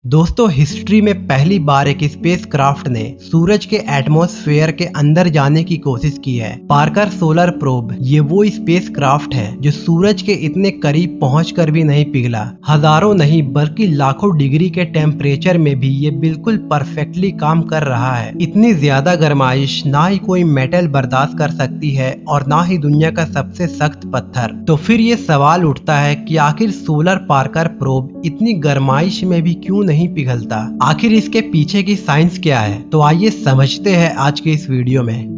दोस्तों, हिस्ट्री में पहली बार एक स्पेसक्राफ्ट ने सूरज के एटमॉस्फेयर के अंदर जाने की कोशिश की है। पार्कर सोलर प्रोब ये वो स्पेसक्राफ्ट है जो सूरज के इतने करीब पहुंचकर भी नहीं पिघला। हजारों नहीं बल्कि लाखों डिग्री के टेम्परेचर में भी ये बिल्कुल परफेक्टली काम कर रहा है। इतनी ज्यादा गर्माइश ना ही कोई मेटल बर्दाश्त कर सकती है और ना ही दुनिया का सबसे सख्त पत्थर। तो फिर ये सवाल उठता है कि आखिर सोलर पार्कर प्रोब इतनी गर्माइश में भी क्यों नहीं पिघलता। आखिर इसके पीछे की साइंस क्या है, तो आइए समझते हैं आज के इस वीडियो में।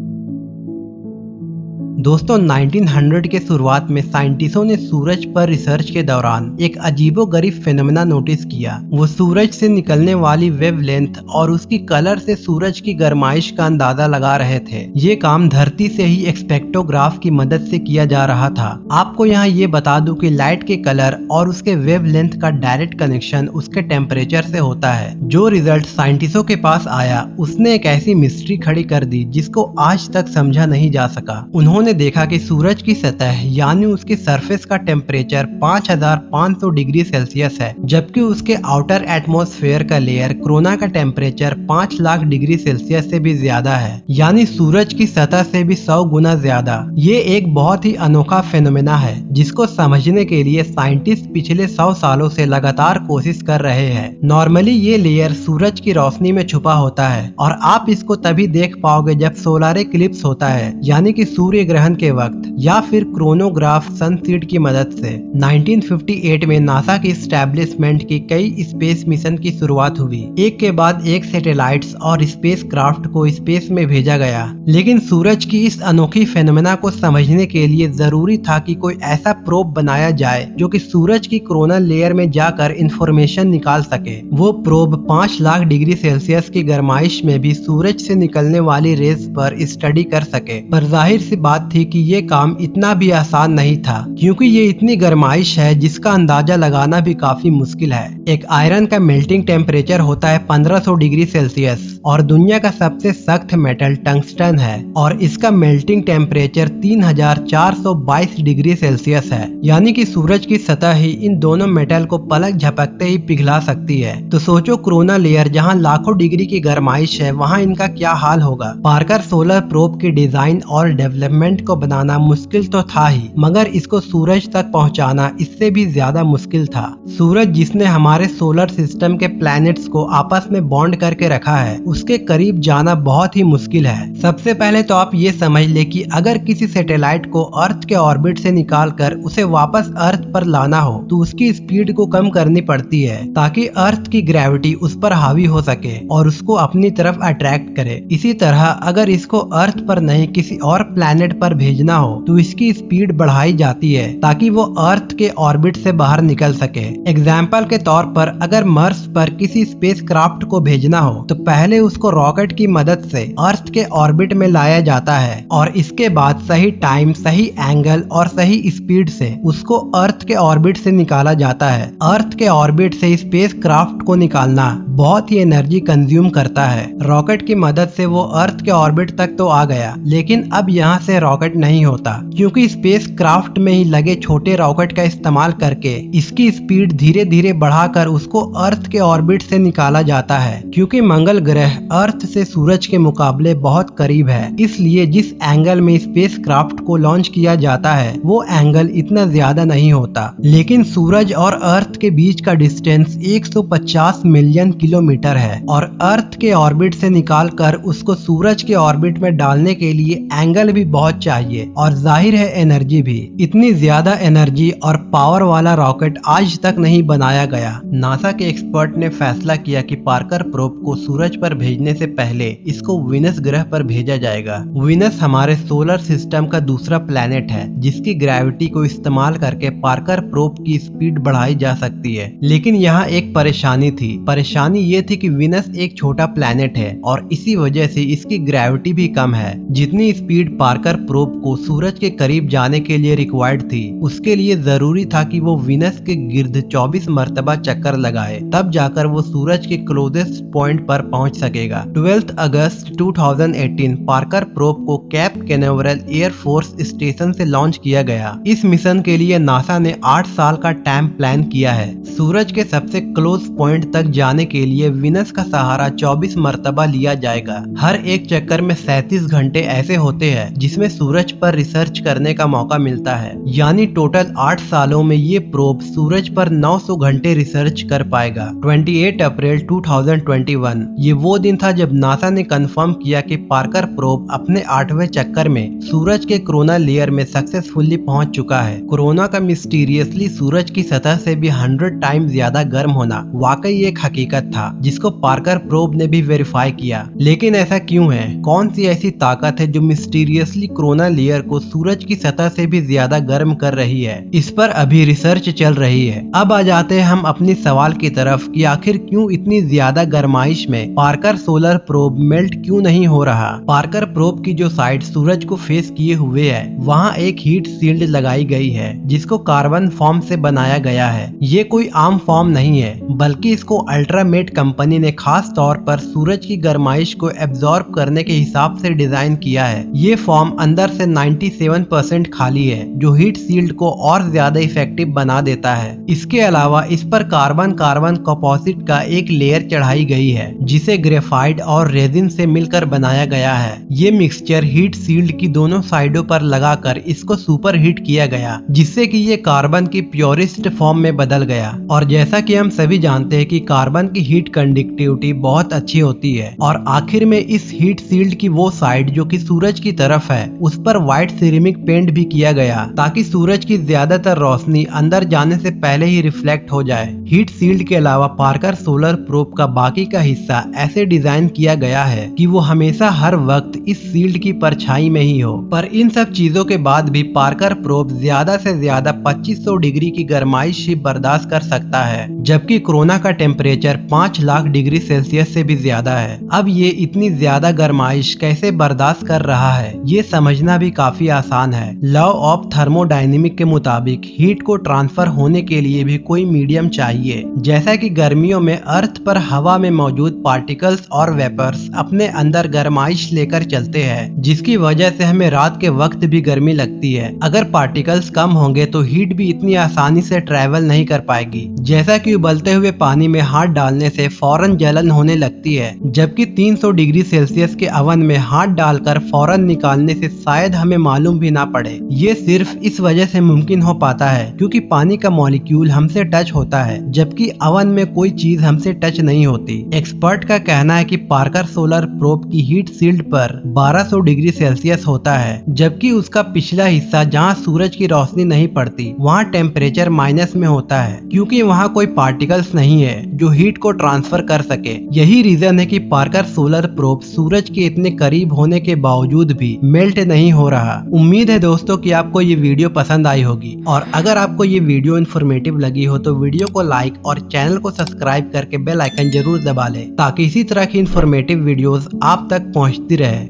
दोस्तों, 1900 के शुरुआत में साइंटिस्टों ने सूरज पर रिसर्च के दौरान एक अजीबोगरीब फेनोमेना नोटिस किया। वो सूरज से निकलने वाली वेवलेंथ और उसकी कलर से सूरज की गर्माइश का अंदाजा लगा रहे थे। ये काम धरती से ही स्पेक्ट्रोग्राफ की मदद से किया जा रहा था। आपको यहाँ ये बता दूं कि लाइट के कलर और उसके वेवलेंथ का डायरेक्ट कनेक्शन उसके टेम्परेचर से होता है। जो रिजल्ट साइंटिस्टों के पास आया उसने एक ऐसी मिस्ट्री खड़ी कर दी जिसको आज तक समझा नहीं जा सका। उन्होंने देखा कि सूरज की सतह यानी उसकी सरफेस का टेम्परेचर 5500 डिग्री सेल्सियस है, जबकि उसके आउटर एटमॉस्फेयर का लेयर कोरोना का टेम्परेचर 5 लाख डिग्री सेल्सियस से भी ज्यादा है, यानी सूरज की सतह से भी 100 गुना ज्यादा। ये एक बहुत ही अनोखा फेनोमेना है जिसको समझने के लिए साइंटिस्ट पिछले 100 सालों से लगातार कोशिश कर रहे हैं। नॉर्मली ये लेयर सूरज की रोशनी में छुपा होता है और आप इसको तभी देख पाओगे जब सोलर इक्लिप्स होता है, यानी कि सूर्य ग्रहण के वक्त, या फिर क्रोनोग्राफ सनसीड की मदद से। 1958 में नासा की एस्टेब्लिशमेंट की कई स्पेस मिशन की शुरुआत हुई। एक के बाद एक सैटेलाइट्स और स्पेस क्राफ्ट को स्पेस में भेजा गया, लेकिन सूरज की इस अनोखी फेनोमेना को समझने के लिए जरूरी था कि कोई ऐसा प्रोब बनाया जाए जो कि सूरज की कोरोना लेयर में जाकर इंफॉर्मेशन निकाल सके। वो प्रोब 5 लाख डिग्री सेल्सियस की गर्माइश में भी सूरज से निकलने वाली रेस पर स्टडी कर सके। पर जाहिर सी बात थी कि ये काम इतना भी आसान नहीं था, क्योंकि ये इतनी गर्माइश है जिसका अंदाजा लगाना भी काफी मुश्किल है। एक आयरन का मेल्टिंग टेम्परेचर होता है 1500 डिग्री सेल्सियस और दुनिया का सबसे सख्त मेटल टंगस्टन है और इसका मेल्टिंग टेम्परेचर 3422 डिग्री सेल्सियस है, यानी कि सूरज की सतह ही इन दोनों मेटल को पलक झपकते ही पिघला सकती है। तो सोचो, कोरोना लेयर जहाँ लाखों डिग्री की गर्माइश है वहाँ इनका क्या हाल होगा। पार्कर सोलर प्रोब की डिजाइन और डेवलपमेंट को बनाना मुश्किल तो था ही, मगर इसको सूरज तक पहुंचाना इससे भी ज्यादा मुश्किल था। सूरज जिसने हमारे सोलर सिस्टम के प्लैनेट्स को आपस में बॉन्ड करके रखा है, उसके करीब जाना बहुत ही मुश्किल है। सबसे पहले तो आप ये समझ ले कि अगर किसी सैटेलाइट को अर्थ के ऑर्बिट से निकालकर उसे वापस अर्थ पर लाना हो तो उसकी स्पीड को कम करनी पड़ती है ताकि अर्थ की ग्रेविटी उस पर हावी हो सके और उसको अपनी तरफ अट्रैक्ट करे। इसी तरह अगर इसको अर्थ पर नहीं किसी और प्लैनेट पर भेजना हो तो इसकी स्पीड बढ़ाई जाती है ताकि वो अर्थ के ऑर्बिट से बाहर निकल सके। एग्जाम्पल के तौर पर अगर मार्स पर किसी स्पेसक्राफ्ट को भेजना हो तो पहले उसको रॉकेट की मदद से अर्थ के ऑर्बिट में लाया जाता है और इसके बाद सही टाइम, सही एंगल और सही स्पीड से उसको अर्थ के ऑर्बिट से निकाला जाता है। अर्थ के ऑर्बिट से स्पेसक्राफ्ट को निकालना बहुत ही एनर्जी कंज्यूम करता है। रॉकेट की मदद से वो अर्थ के ऑर्बिट तक तो आ गया, लेकिन अब यहाँ से रॉकेट नहीं होता, क्योंकि स्पेस क्राफ्ट में ही लगे छोटे रॉकेट का इस्तेमाल करके इसकी स्पीड धीरे धीरे बढ़ाकर उसको अर्थ के ऑर्बिट से निकाला जाता है। क्योंकि मंगल ग्रह अर्थ से सूरज के मुकाबले बहुत करीब है, इसलिए जिस एंगल में स्पेस क्राफ्ट को लॉन्च किया जाता है वो एंगल इतना ज्यादा नहीं होता। लेकिन सूरज और अर्थ के बीच का डिस्टेंस 150 मिलियन किलोमीटर है और अर्थ के ऑर्बिट से निकालकर उसको सूरज के ऑर्बिट में डालने के लिए एंगल भी बहुत चाहिए और जाहिर है एनर्जी भी। इतनी ज्यादा एनर्जी और पावर वाला रॉकेट आज तक नहीं बनाया गया। नासा के एक्सपर्ट ने फैसला किया कि पार्कर प्रोब को सूरज पर भेजने से पहले इसको वीनस ग्रह पर भेजा जाएगा। वीनस हमारे सोलर सिस्टम का दूसरा प्लैनेट है जिसकी ग्रेविटी को इस्तेमाल करके पार्कर प्रोब की स्पीड बढ़ाई जा सकती है। लेकिन यहाँ एक परेशानी थी। परेशानी ये थी कि वीनस एक छोटा प्लैनेट है और इसी वजह से इसकी ग्रेविटी भी कम है। जितनी स्पीड पार्कर प्रोब को सूरज के करीब जाने के लिए रिक्वायर्ड थी। उसके लिए जरूरी था कि वो वीनस के गिर्द 24 मरतबा चक्कर लगाए, तब जाकर वो सूरज के क्लोजेस्ट पॉइंट पर पहुंच सकेगा। 12 अगस्त 2018 पार्कर प्रोब को cap Canaveral air force station से लॉन्च किया गया। इस मिशन के लिए नासा ने 8 साल का टाइम प्लान किया है। सूरज के सबसे क्लोज पॉइंट तक जाने के लिए वीनस का सहारा 24 मरतबा लिया जाएगा। हर एक चक्कर में 37 घंटे ऐसे होते हैं जिसमें सूरज पर रिसर्च करने का मौका मिलता है। यानी टोटल 8 सालों में ये प्रोब सूरज पर 900 घंटे रिसर्च कर पाएगा। 28 अप्रैल 2021 ये वो दिन था जब नासा ने कंफर्म किया कि पार्कर प्रोब अपने 8वें चक्कर में सूरज के कोरोना लेयर में सक्सेसफुली पहुंच चुका है। कोरोना का मिस्टीरियसली सूरज की सतह से भी 100 टाइम ज्यादा गर्म होना वाकई एक हकीकत था, जिसको पार्कर प्रोब ने भी वेरीफाई किया। लेकिन ऐसा क्यों है? कौन सी ऐसी ताकत है जो मिस्टीरियसली कोरोना लेयर को सूरज की सतह से भी ज्यादा गर्म कर रही है? इस पर अभी रिसर्च चल रही है। अब आ जाते हैं हम अपनी सवाल की तरफ कि आखिर क्यों इतनी ज्यादा गर्माइश में पार्कर सोलर प्रोब मेल्ट क्यों नहीं हो रहा। पार्कर प्रोब की जो साइड सूरज को फेस किए हुए है, वहाँ एक हीट शील्ड लगाई गई है जिसको कार्बन फॉर्म से बनाया गया है। ये कोई आम फॉर्म नहीं है, बल्कि इसको अल्ट्रामेट कंपनी ने खास तौर पर सूरज की गर्माइश को एब्जॉर्ब करने के हिसाब से डिजाइन किया है। ये फॉर्म अंदर से 97% खाली है, जो हीट शील्ड को और ज्यादा इफेक्टिव बना देता है। इसके अलावा इस पर कार्बन कार्बन कंपोजिट का एक लेयर चढ़ाई गई है, जिसे ग्रेफाइट और रेजिन से मिलकर बनाया गया है। ये मिक्सचर हीट शील्ड की दोनों साइडों पर लगाकर इसको सुपर हीट किया गया, जिससे कि ये कार्बन की प्योरेस्ट फॉर्म में बदल गया। और जैसा कि हम सभी जानते हैं कि कार्बन की हीट कंडक्टिविटी बहुत अच्छी होती है। और आखिर में इस हीट शील्ड की वो साइड जो कि सूरज की तरफ है, उस पर व्हाइट सिरेमिक पेंट भी किया गया, ताकि सूरज की ज्यादातर रोशनी अंदर जाने से पहले ही रिफ्लेक्ट हो जाए। हीट शील्ड के अलावा पार्कर सोलर प्रोब का बाकी का हिस्सा ऐसे डिजाइन किया गया है कि वो हमेशा हर वक्त इस शील्ड की परछाई में ही हो। पर इन सब चीजों के बाद भी पार्कर प्रोब ज्यादा से ज्यादा 2500 डिग्री की गर्माइश ही बर्दाश्त कर सकता है, जबकि कोरोना का टेम्परेचर 5 लाख डिग्री सेल्सियस से भी ज्यादा है। अब ये इतनी ज्यादा गर्माइश कैसे बर्दाश्त कर रहा है, ये समझना भी काफी आसान है। लॉ ऑफ थर्मोडायनेमिक के मुताबिक हीट को ट्रांसफर होने के लिए भी कोई मीडियम चाहिए। जैसा कि गर्मियों में अर्थ पर हवा में मौजूद पार्टिकल्स और वेपर्स अपने अंदर गर्माइश लेकर चलते हैं, जिसकी वजह से हमें रात के वक्त भी गर्मी लगती है। अगर पार्टिकल्स कम होंगे तो हीट भी इतनी आसानी से ट्रेवल नहीं कर पाएगी। जैसा कि उबलते हुए पानी में हाथ डालने से फौरन जलन होने लगती है, जबकि 300 डिग्री सेल्सियस के अवन में हाथ डालकर फौरन निकालने से शायद हमें मालूम भी ना पड़े। ये सिर्फ इस वजह से मुमकिन हो पाता है क्योंकि पानी का मॉलिक्यूल हमसे टच होता है, जबकि अवन में कोई चीज हमसे टच नहीं होती। एक्सपर्ट का कहना है कि पार्कर सोलर प्रोब की हीट शील्ड पर 1200 डिग्री सेल्सियस होता है, जबकि उसका पिछला हिस्सा जहाँ सूरज की रोशनी नहीं पड़ती वहाँ टेम्परेचर माइनस में होता है, क्योंकि वहाँ कोई पार्टिकल्स नहीं है जो हीट को ट्रांसफर कर सके। यही रीजन है कि पार्कर सोलर प्रोब सूरज के इतने करीब होने के बावजूद भी मेल्ट नहीं हो रहा। उम्मीद है दोस्तों कि आपको ये वीडियो पसंद आई होगी, और अगर आपको ये वीडियो इन्फॉर्मेटिव लगी हो तो वीडियो को लाइक और चैनल को सब्सक्राइब करके बेल आइकन जरूर दबा लें, ताकि इसी तरह की इन्फॉर्मेटिव वीडियोस आप तक पहुंचती रहे।